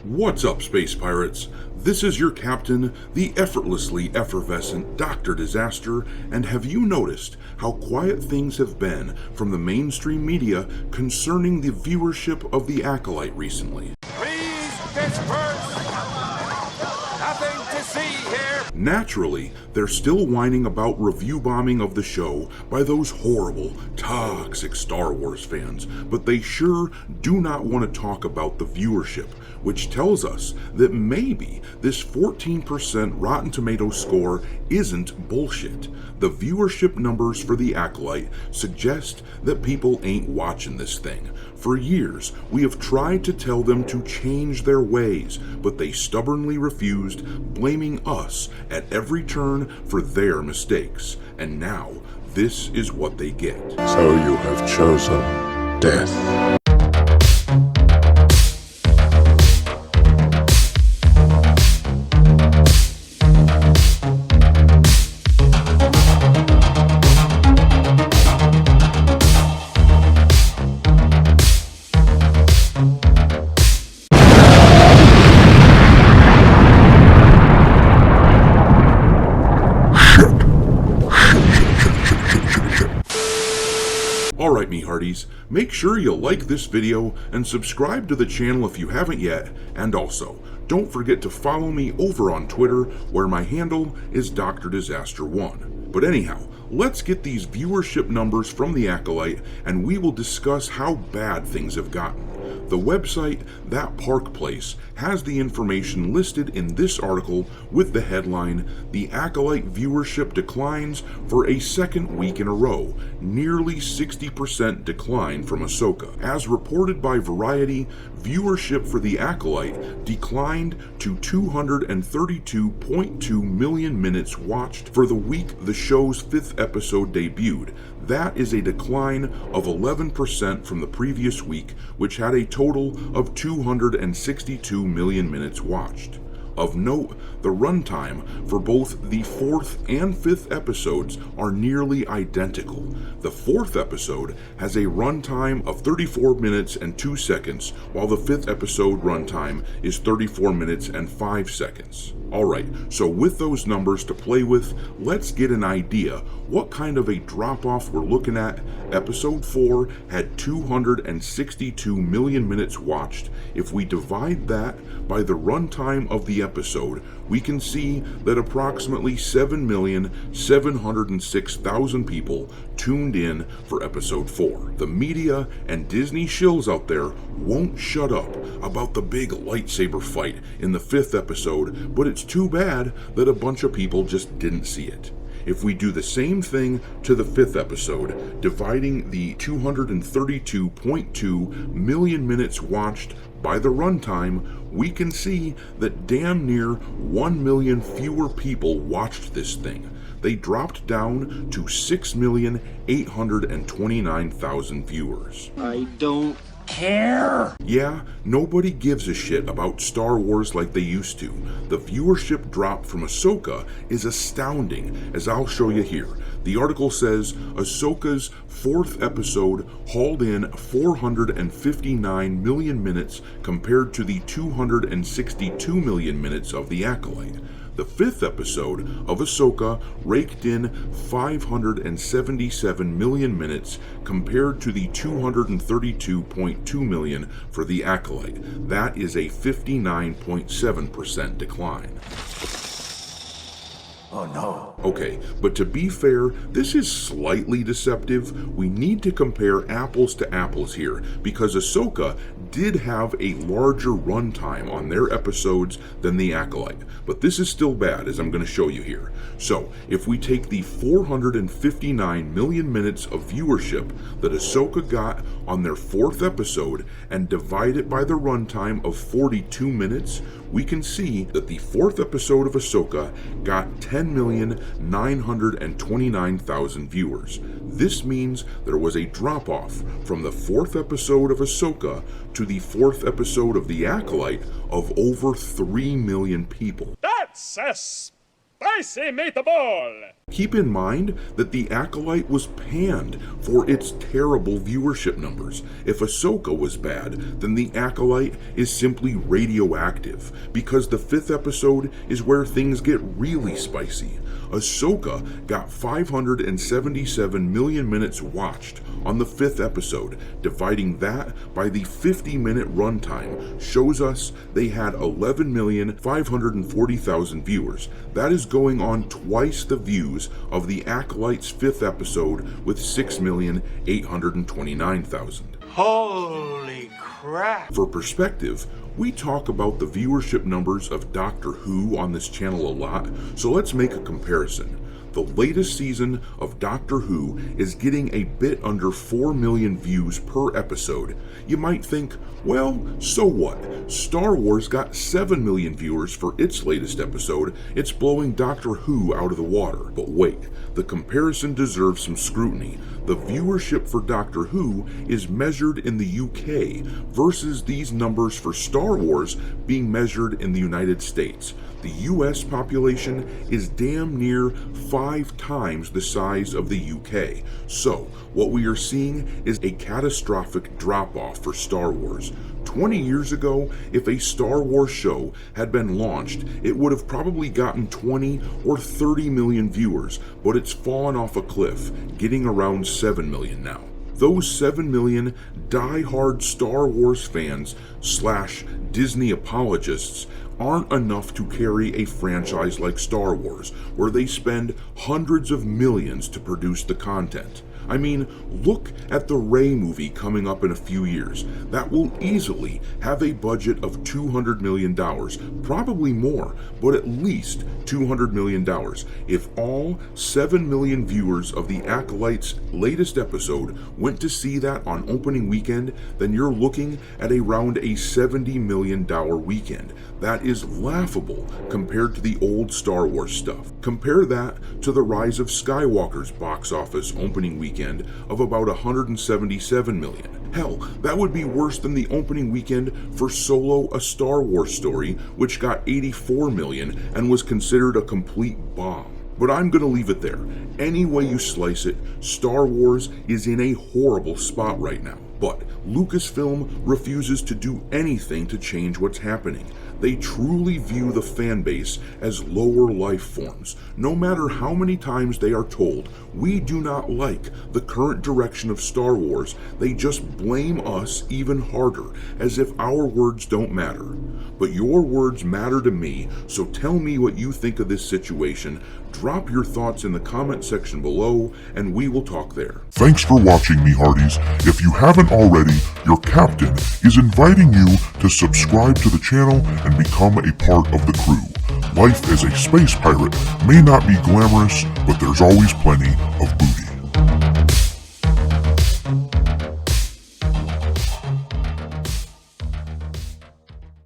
What's up, Space Pirates? This is your captain, the effortlessly effervescent Dr. Disaster, and have you noticed how quiet things have been from the mainstream media concerning the viewership of the Acolyte recently? Please disperse! Nothing to see here! Naturally, they're still whining about review bombing of the show by those horrible, toxic Star Wars fans, but they sure do not want to talk about the viewership, which tells us that maybe this 14% Rotten Tomatoes score isn't bullshit. The viewership numbers for The Acolyte suggest that people ain't watching this thing. For years, we have tried to tell them to change their ways, but they stubbornly refused, blaming us at every turn for their mistakes. And now, this is what they get. So you have chosen death. Alright, me hearties, make sure you like this video and subscribe to the channel if you haven't yet, and also, don't forget to follow me over on Twitter, where my handle is Dr. Disaster 1. But anyhow, let's get these viewership numbers from The Acolyte, and we will discuss how bad things have gotten. The website, That Park Place, has the information listed in this article with the headline, "The Acolyte viewership declines for a second week in a row, nearly 60% decline from Ahsoka." As reported by Variety, viewership for The Acolyte declined to 232.2 million minutes watched for the week the show's 5th episode debuted. That is a decline of 11% from the previous week, which had a total of 262 million minutes watched. Of note, the runtime for both the 4th and 5th episodes are nearly identical. The 4th episode has a runtime of 34 minutes and 2 seconds, while the 5th episode runtime is 34 minutes and 5 seconds. Alright, so with those numbers to play with, let's get an idea what kind of a drop-off we're looking at. Episode 4 had 262 million minutes watched. If we divide that by the runtime of the episode, we can see that approximately 7,706,000 people tuned in for episode 4. The media and Disney shills out there won't shut up about the big lightsaber fight in the 5th episode, but it's too bad that a bunch of people just didn't see it. If we do the same thing to the 5th episode, dividing the 232.2 million minutes watched by the runtime, we can see that damn near 1 million fewer people watched this thing. They dropped down to 6,829,000 viewers. I don't care. Yeah, nobody gives a shit about Star Wars like they used to. The viewership drop from Ahsoka is astounding, as I'll show you here. The article says Ahsoka's 4th episode hauled in 459 million minutes compared to the 262 million minutes of The Acolyte. The 5th episode of Ahsoka raked in 577 million minutes compared to the 232.2 million for The Acolyte. That is a 59.7% decline. Oh no. Okay, but to be fair, this is slightly deceptive. We need to compare apples to apples here, because Ahsoka did have a larger runtime on their episodes than The Acolyte, but this is still bad, as I'm going to show you here. So, if we take the 459 million minutes of viewership that Ahsoka got on their 4th episode and divide it by the runtime of 42 minutes, we can see that the 4th episode of Ahsoka got 10,929,000 viewers. This means there was a drop-off from the 4th episode of Ahsoka to the 4th episode of The Acolyte of over 3 million people. That's a spicy meatball! Keep in mind that the Acolyte was panned for its terrible viewership numbers. If Ahsoka was bad, then the Acolyte is simply radioactive, because the 5th episode is where things get really spicy. Ahsoka got 577 million minutes watched on the 5th episode. Dividing that by the 50-minute runtime shows us they had 11,540,000 viewers. That is going on twice the views of the Acolyte's 5th episode with 6,829,000. Holy crap! For perspective, we talk about the viewership numbers of Doctor Who on this channel a lot, so let's make a comparison. The latest season of Doctor Who is getting a bit under 4 million views per episode. You might think, well, so what? Star Wars got 7 million viewers for its latest episode. It's blowing Doctor Who out of the water. But wait, the comparison deserves some scrutiny. The viewership for Doctor Who is measured in the UK versus these numbers for Star Wars being measured in the United States. The US population is damn near 5 times the size of the UK. So, what we are seeing is a catastrophic drop-off for Star Wars. 20 years ago, if a Star Wars show had been launched, it would have probably gotten 20 or 30 million viewers, but it's fallen off a cliff, getting around 7 million now. Those 7 million die-hard Star Wars fans / Disney apologists aren't enough to carry a franchise like Star Wars, where they spend hundreds of millions to produce the content. I mean, look at the Rey movie coming up in a few years. That will easily have a budget of $200 million, probably more, but at least $200 million. If all 7 million viewers of the Acolyte's latest episode went to see that on opening weekend, then you're looking at around a $70 million weekend. That is laughable compared to the old Star Wars stuff. Compare that to the Rise of Skywalker's box office opening weekend of about 177 million. Hell, that would be worse than the opening weekend for Solo: A Star Wars Story, which got 84 million and was considered a complete bomb. But I'm gonna leave it there. Any way you slice it, Star Wars is in a horrible spot right now. But Lucasfilm refuses to do anything to change what's happening. They truly view the fan base as lower life forms. No matter how many times they are told, we do not like the current direction of Star Wars, they just blame us even harder, as if our words don't matter. But your words matter to me, so tell me what you think of this situation. Drop your thoughts in the comment section below, and we will talk there. Thanks for watching, me hearties. If you haven't already, your captain is inviting you to subscribe to the channel and become a part of the crew. Life as a space pirate may not be glamorous, but there's always plenty of